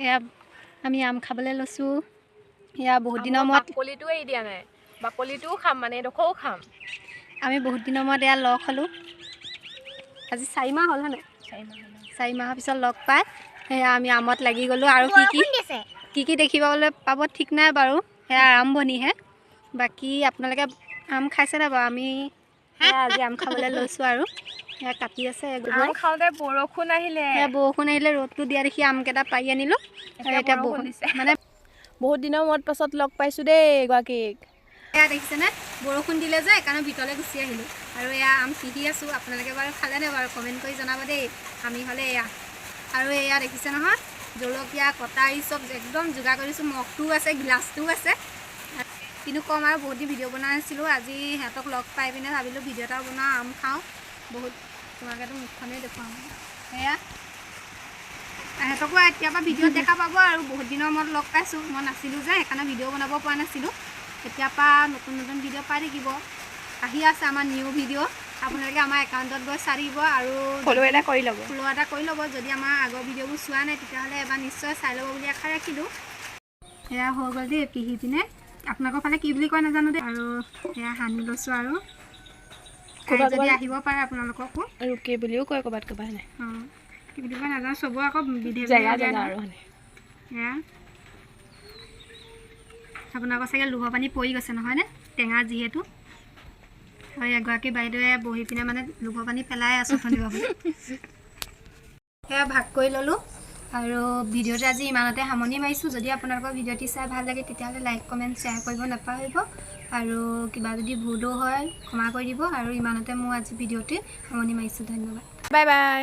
এয়া আমি আম খাবলৈ লৈছোঁ। এয়া বহুত দিনৰ মূৰত বাকলিটো এৰি দিয়া নাই, বাকলিটোও খাম মানে এডোখৰো খাম। আমি বহুত দিনৰ মূৰত এয়া লগ হ'লোঁ। আজি 4 মাহ হ'ল হয়নে? 4 মাহৰ পিছত লগ পাই সেয়া আমি আমত লাগি গ'লোঁ। আৰু কি দেখিবলৈ পাব ঠিক নাই বাৰু, সেয়া আৰম্ভণিহে। বাকী আপোনালোকে আম খাইছে নাই বাৰু? আমি আজি আম খাবলৈ লৈছোঁ আৰু সেয়া কাটি আছে। আম খাওঁতে বৰষুণ আহিলে, ৰ'দটো দিয়া দেখি আমকেইটা পাৰি আনিলোঁ। এতিয়া বৰষুণ দিছে মানে বহুত দিনৰ মূৰত পাছত লগ পাইছোঁ দেই এগৰাকীক। এয়া দেখিছেনে, বৰষুণ দিলে যে সেইকাৰণে ভিতৰলৈ গুচি আহিলোঁ। আৰু এয়া আম পিহি আছোঁ। আপোনালোকে বাৰু খালেনে বাৰু কমেণ্ট কৰি জনাব দেই। আমি হ'লে এয়া আৰু এয়া দেখিছে নহয়, জলকীয়া কটাৰী চব একদম যোগাৰ কৰিছোঁ। মগটোও আছে, গিলাচটোও আছে। কিন্তু কম আৰু বহুত দিন ভিডিঅ' বনাই আছিলোঁ। আজি সিহঁতক লগ পাই পিনে ভাবিলোঁ ভিডিঅ' এটা বনাওঁ, আম খাওঁ। বহুত তোমালোকেতো মুখখনেই দেখুৱাওঁ। সেয়া সিহঁতকো এতিয়াৰপৰা ভিডিঅ'ত দেখা পাব আৰু বহুত দিনৰ মূৰত লগ পাইছোঁ। মই নাছিলোঁ যে সেইকাৰণে ভিডিঅ' বনাব পৰা নাছিলোঁ। এতিয়াৰপৰা নতুন নতুন ভিডিঅ' পাই থাকিব। আহি আছে আমাৰ নিউ ভিডিঅ'। আপোনালোকে আমাৰ একাউণ্টত গৈ চাই দিব আৰু ফ'ল' এটা কৰি ল'ব। যদি আমাৰ আগৰ ভিডিঅ'বোৰ চোৱা নাই তেতিয়াহ'লে এবাৰ নিশ্চয় চাই ল'ব বুলি আশা ৰাখিলোঁ। সেয়া হৈ গ'ল দেই পিহি পিনে। আপোনালোকৰ ফালে কি বুলি কয় নাজানো দেই। আৰু সেয়া সানি লৈছোঁ আৰু যদি আহিব পাৰে আপোনালোককো ৰুকি বুলিও কয় ক'ৰবাত নাই। অঁ, কি বুলি কয় নাজানো, চবৰে আকৌ বিধে জেগা বিধে আৰু সেয়া আপোনালোকৰ চাগে লোভৰ পানী পৰি গৈছে নহয়নে, টেঙা যিহেতু। আৰু এগৰাকী বাইদেৱে বহি পিনে মানে লোভৰ পানী পেলাই আছোঁ শুনিব বুলি। সেয়া ভাগ কৰি ল'লোঁ আৰু ভিডিঅ'টো আজি ইমানতে সামৰণি মাৰিছোঁ। যদি আপোনালোকৰ ভিডিঅ'টি চাই ভাল লাগে তেতিয়াহ'লে লাইক কমেণ্ট শ্বেয়াৰ কৰিব নাপাহৰিব। আৰু কিবা যদি ভুলো হয় ক্ষমা কৰি দিব। আৰু ইমানতে মোৰ আজি ভিডিঅ'টি সামৰণি মাৰিছোঁ। ধন্যবাদ, বাই বাই।